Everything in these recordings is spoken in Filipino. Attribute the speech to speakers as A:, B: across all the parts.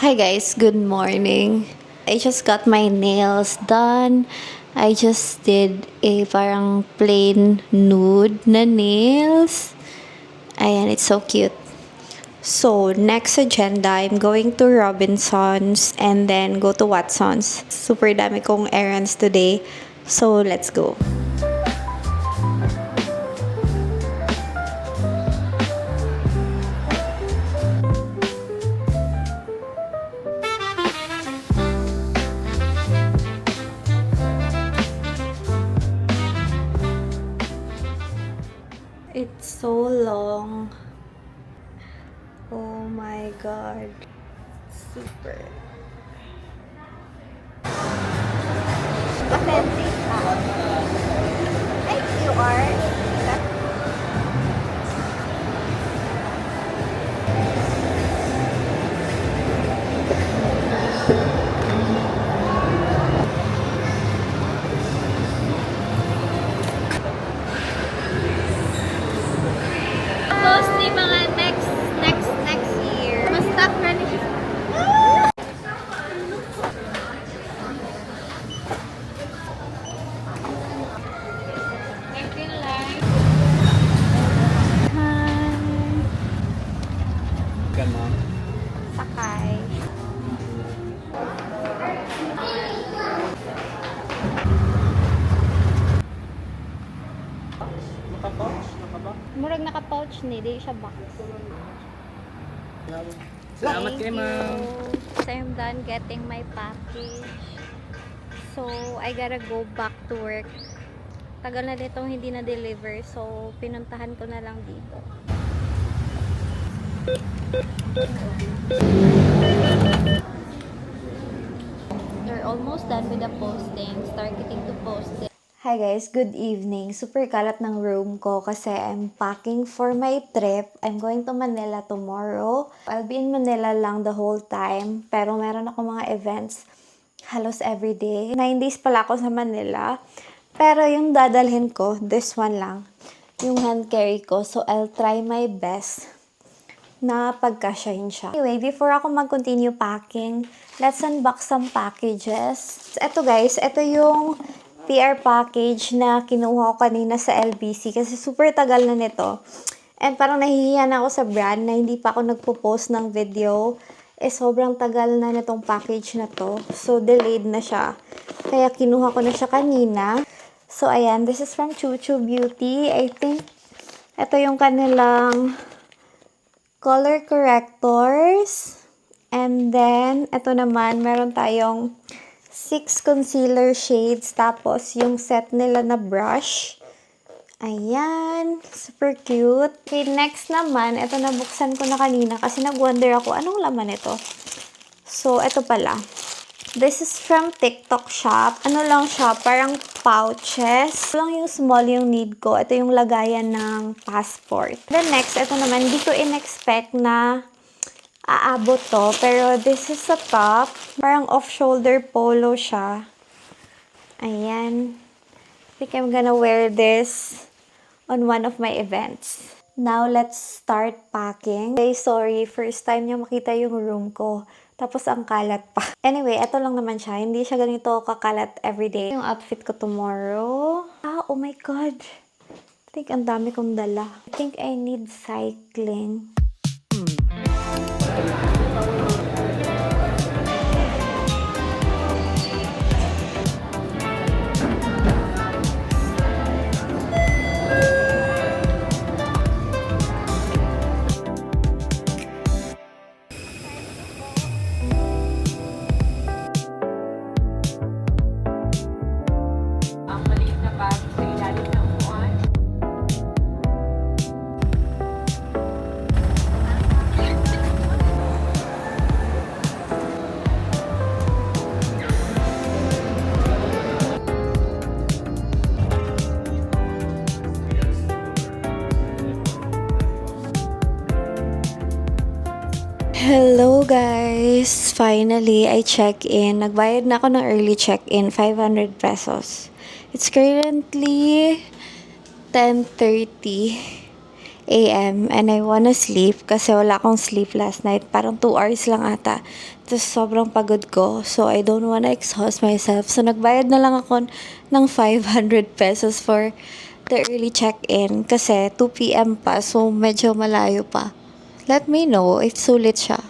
A: Hi guys, good morning. I just got my nails done. I just did a parang plain nude na nails. Ayan, it's so cute. So, next agenda, I'm going to Robinsons and then go to Watsons. Super dami kong errands today. So, let's go. It's so long. Oh my god. Super. Authentic. Ay, you are. Mostly mga next year. Mas stop running. Sakay. Murag naka-pouch ni, di siya box.
B: Salamat kayo, ma'am.
A: So I'm done getting my package. So I gotta go back to work. Tagal na ditong hindi na-deliver. So pinuntahan ko na lang dito. We're almost done with the postings. Targeting to post it. Hi guys, good evening. Super kalat ng room ko kasi I'm packing for my trip. I'm going to Manila tomorrow. I'll be in Manila lang the whole time. Pero meron ako mga events halos everyday. 9 days pala ako sa Manila. Pero yung dadalhin ko, this one lang. Yung hand carry ko. So I'll try my best na pagkasyahin siya. Anyway, before ako mag-continue packing, let's unbox some packages. Ito guys, ito yung PR package na kinuha ko kanina sa LBC kasi super tagal na nito. And parang nahihiya na ako sa brand na hindi pa ako nagpo-post ng video. Sobrang tagal na nitong package na to. So, delayed na siya. Kaya kinuha ko na siya kanina. So, ayan. This is from Chuchu Beauty. I think ito yung kanilang color correctors. And then, ito naman, meron tayong 6 concealer shades. Tapos, yung set nila na brush. Ayan. Super cute. Okay, next naman, ito nabuksan ko na kanina kasi nag-wonder ako, anong laman ito? So, ito pala. This is from TikTok shop. Ano lang siya? Parang pouches. Ito lang yung small yung need ko. Ito yung lagayan ng passport. Then next, ito naman, hindi ko in-expect na aabot to. Pero this is a top. Parang off-shoulder polo siya. Ayan. I think I'm gonna wear this on one of my events. Now, let's start packing. Okay, sorry. First time niyo makita yung room ko. Tapos, ang kalat pa. Anyway, ito lang naman siya. Hindi siya ganito kakalat everyday. Yung outfit ko tomorrow. Oh my God. I think ang dami kong dala. I think I need cycling. Hello guys! Finally, I check-in. Nagbayad na ako ng early check-in, 500 pesos. It's currently 10:30 a.m. and I wanna sleep kasi wala akong sleep last night. Parang 2 hours lang ata. Tapos sobrang pagod ko. So I don't wanna exhaust myself. So nagbayad na lang ako ng 500 pesos for the early check-in kasi 2 p.m. pa. So medyo malayo pa. Let me know if sulit siya.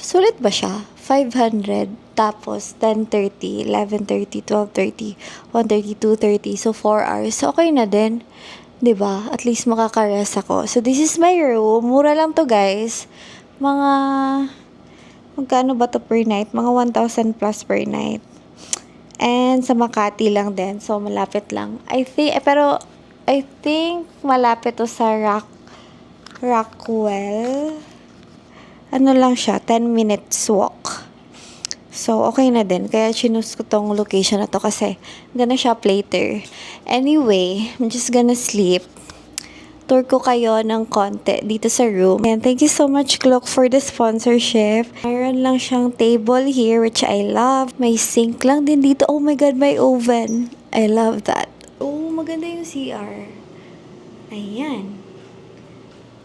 A: Sulit ba siya? 500. Tapos 10:30, 11:30, 12:30, 1:30, 2:30. So 4 hours. So okay na din. 'Di ba? At least makaka-rest ako. So this is my room. Mura lang to, guys. Mga magkano ba to per night? Mga 1,000 plus per night. And sa Makati lang din. So malapit lang. I think malapit to sa Rockwell. Ano lang siya, 10 minutes walk. So, okay na din. Kaya choose ko tong location na to kasi gonna shop later. Anyway, I'm just gonna sleep. Tour ko kayo ng konti dito sa room. And thank you so much, Clock, for the sponsorship. Mayroon lang siyang table here, which I love. May sink lang din dito. Oh my God, may oven. I love that. Oh, maganda yung CR. Ayan.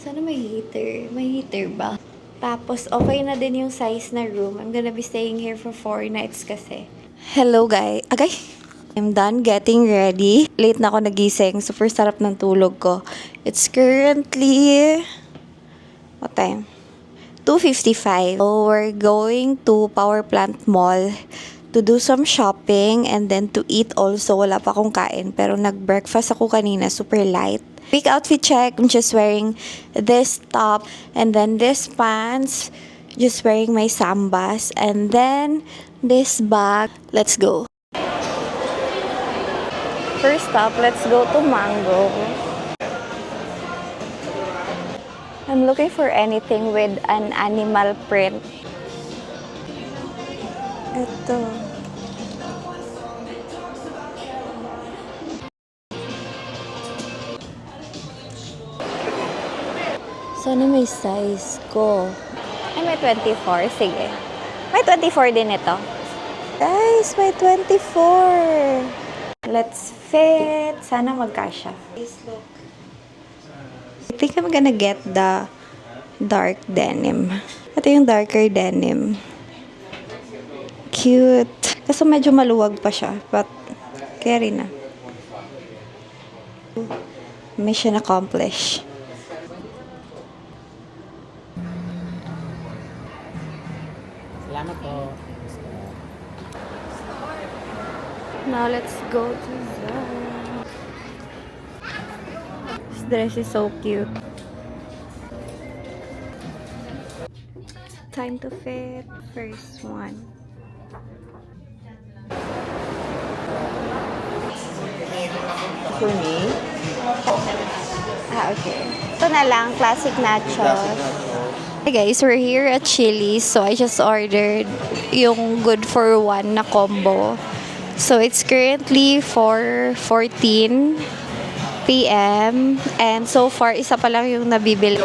A: Sana may heater. May heater ba? Tapos, okay na din yung size na room. I'm gonna be staying here for 4 nights kasi. Hello, guys. Agay! I'm done getting ready. Late na ako nagising. Super sarap ng tulog ko. It's currently... What time? 2:55. So, we're going to Power Plant Mall to do some shopping and then to eat also. Wala pa akong kain. Pero nag-breakfast ako kanina. Super light. Quick outfit check. I'm just wearing this top and then this pants. Just wearing my sambas and then this bag. Let's go. First stop, let's go to Mango. I'm looking for anything with an animal print. Ito. Sana may size ko. Ay, may 24. Sige. May 24 din ito. Guys, may 24. Let's fit. Sana magkasya. Please look. I think I'm gonna get the dark denim. Ito yung darker denim. Cute. Kaso medyo maluwag pa siya. But, carry na. Mission accomplished.
B: Salamat po.
A: Now let's go to Zara. This dress is so cute. Time to fit. First one.
B: For me?
A: Okay. Ito na lang, classic nachos. Hey guys, we're here at Chili's. So I just ordered yung good for one na combo. So it's currently 4:14 p.m. And so far, isa pa lang yung nabibili.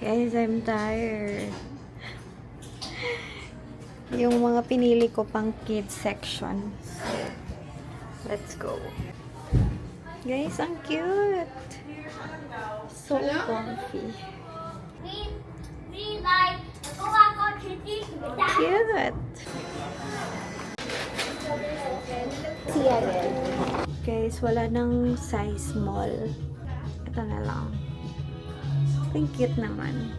A: Guys, I'm tired. Yung mga pinili ko pang kids section. Let's go. Guys, ang cute. So comfy. Cute. Guys, wala nang size small. Ito na lang. Ang cute naman.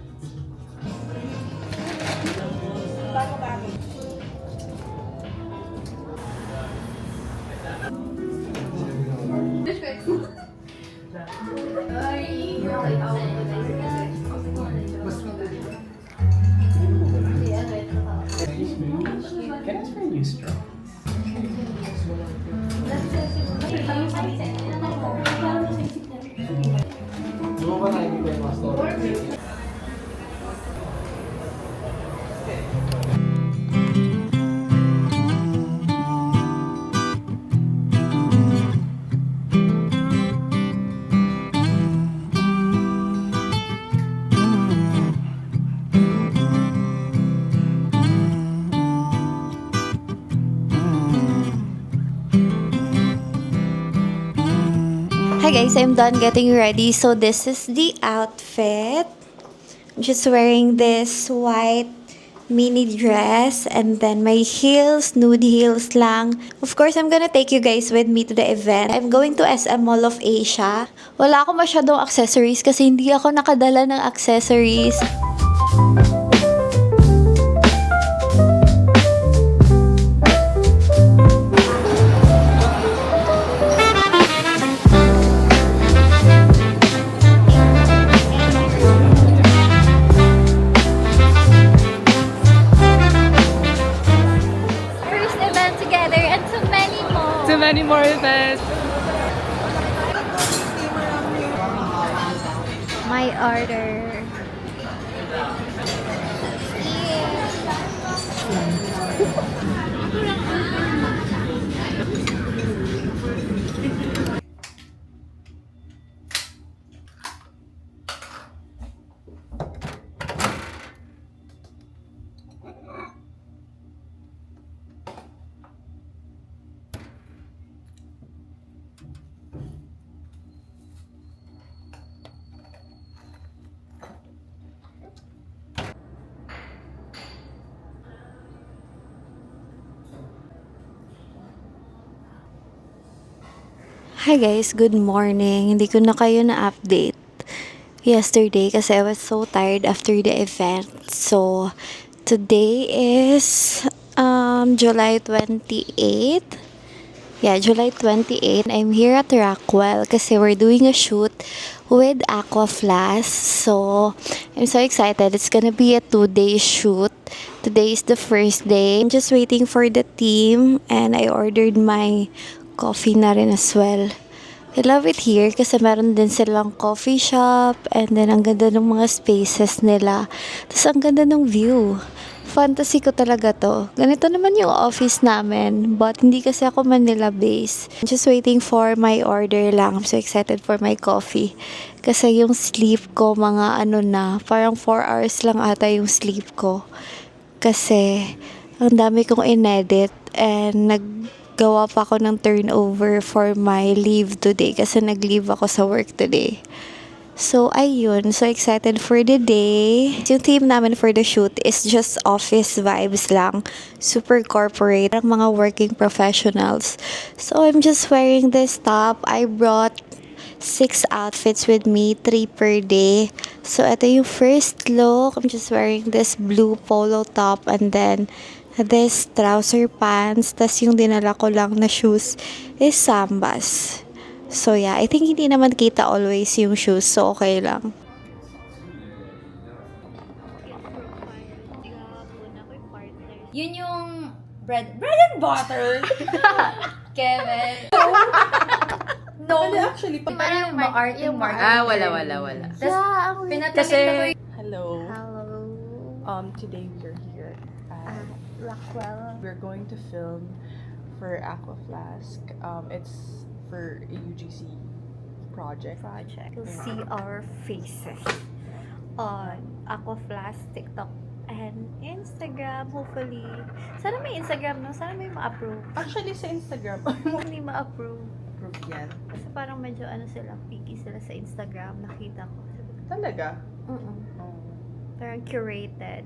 B: Can I ask for a new straw?
A: Hi guys, I'm done getting ready. So this is the outfit. I'm just wearing this white mini dress and then my heels, nude heels lang. Of course, I'm gonna take you guys with me to the event. I'm going to SM Mall of Asia. Wala ako masyadong accessories kasi hindi ako nakadala ng accessories. First event together and so many more.
C: Too many more events.
A: My order. Hi guys, good morning. Hindi ko na kayo na-update yesterday kasi I was so tired after the event. So, today is July 28. Yeah, July 28. I'm here at Rockwell kasi we're doing a shoot with Aquaflash. So, I'm so excited. It's gonna be a 2-day shoot. Today is the first day. I'm just waiting for the team and I ordered my coffee na rin as well. I love it here kasi meron din silang coffee shop and then ang ganda ng mga spaces nila. Tapos ang ganda ng view. Fantasy ko talaga to. Ganito naman yung office namin but hindi kasi ako Manila based. I'm just waiting for my order lang. I'm so excited for my coffee. Kasi yung sleep ko mga parang 4 hours lang ata yung sleep ko. Kasi ang dami kong inedit and naggawa pa ako ng turnover for my leave today kasi nag-leave ako sa work today. So, ayun. So excited for the day. Yung theme namin for the shoot is just office vibes lang. Super corporate. Ang mga working professionals. So, I'm just wearing this top. I brought 6 outfits with me, 3 per day. So, ito yung first look. I'm just wearing this blue polo top and then this trouser pants. Tas yung dinala ko lang na shoes is Sambas. So, yeah. I think hindi naman kita always yung shoes. So, okay lang.
D: Yun yung bread and butter. Kevin. No.
C: Actually,
D: Parang ma-art yung market.
B: Wala.
D: Pinatabi
C: hello.
A: Hello.
C: Today we're here.
A: Rockwell.
C: We're going to film for Aquaflask. It's for a UGC project.
A: You'll see our faces on Aquaflash, TikTok, and Instagram, hopefully. Sana may Instagram, no? Sana may ma-approve.
C: Actually, sa Instagram,
A: Hindi ma-approve.
C: proof yan.
A: Kasi parang medyo picky sila sa Instagram. Nakita ko.
C: Talaga?
A: Mm-mm. Parang curated.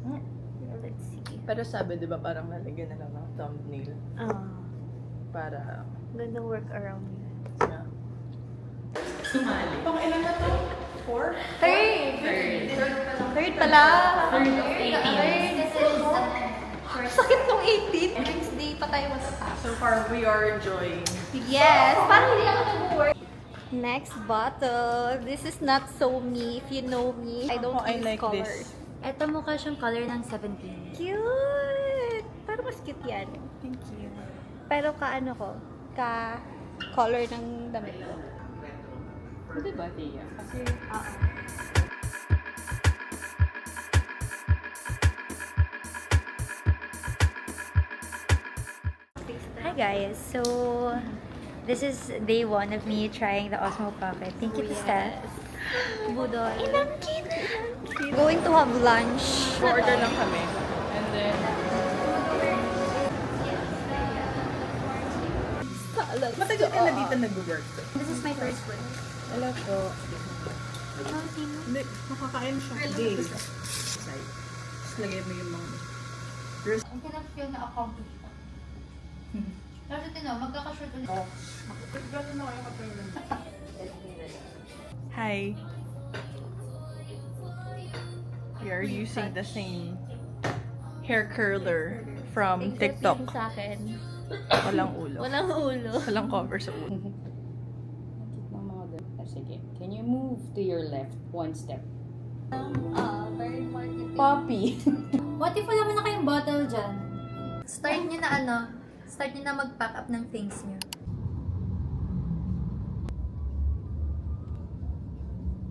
C: Hmm.
A: Let's see.
C: Pero sabi, di ba, parang lalagyan na lang ng thumbnail para
A: Gandang work around yun.
C: yeah. Sumali. Pang ilan na to? 4?
A: Third pala. Sakit nung 18. Next day pa tayo matatapos.
C: So far, we are enjoying.
A: Yes! Parang hindi ako nag-work. Next bottle. This is not so me. If you know me, I don't
C: I
A: use
C: like
A: colors.
C: this.
D: Ito mukha siyang color ng 17.
A: Cute! mas cute yan.
C: Thank you.
A: Pero ka-ano ko, ka-color ng damit ko.
B: Pwede ba, Tia? Kasi,
A: Hi guys, so this is day 1 of me trying the Osmo Pocket. Thank you to Steph. Budol. Ilang cute! Going to have lunch.
C: Order lang kami. And then, matagal ka na dito nag-work.
A: This is my first one.
C: Hello po. Hindi, makakain siya. Days. Tapos lagay mo yung mga...
D: Ang kinafeel na accomplish ka. Kasi tinaw, magkakashoot ulit.
C: Hi. We are using the same hair curler from TikTok.
A: Sa akin.
C: Walang ulo.
A: Walang ulo.
C: Walang cover sa ulo.
B: ng mga ganun. Sige. Can you move to your left one step?
D: Very marketing.
B: Poppy!
D: What if wala mo na kayong bottle dyan? Start nyo na mag-pack up ng things nyo.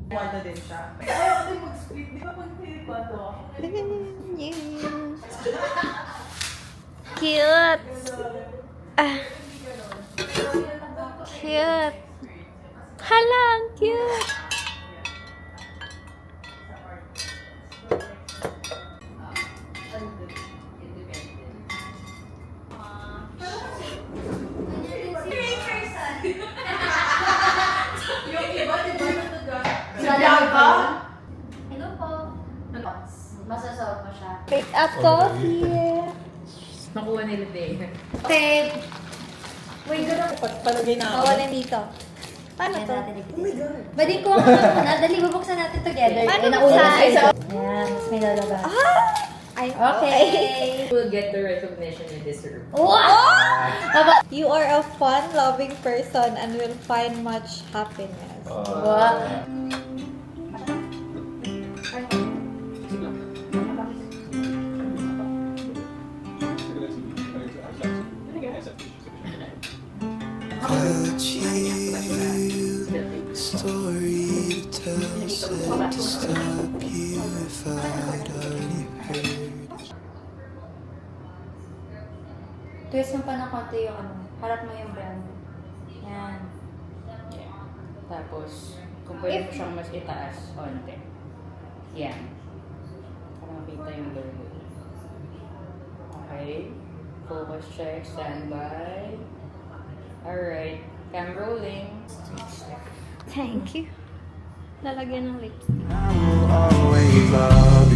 C: Wala din siya. Ayaw din mag-split. Di ba pag pinipado ako?
A: Cute! Cute! Hala, ang cute!
D: Hello po. Masasaw mo siya.
A: Pick up coffee!
B: Nakuha nila din.
D: Babe! Wait, gano'n.
C: Palagay na ako.
A: Kawalan dito. Paano to?
D: Oh my God. Bading ko nga muna. Dali, bubuksan natin together.
A: Paano
D: Eh, nauna
A: buksan?
D: siya. Ayan, mas may lalabas.
A: Ay,
D: Okay.
B: You will get the recognition you deserve.
D: Wow!
A: You are a fun-loving person and will find much happiness.
D: Wow.
E: Story to tell, said to stop you if I'd already heard.
D: Twist mo pa ng konti yung harap mo yung brand. Yan.
B: Yeah. Tapos, kung pwede mo siyang mas itaas, onte. Yan. Para makita yung logo. Okay. Focus check, standby. Alright. Cam rolling.
A: Thank you. Lalagyan ng lips.
E: I will always love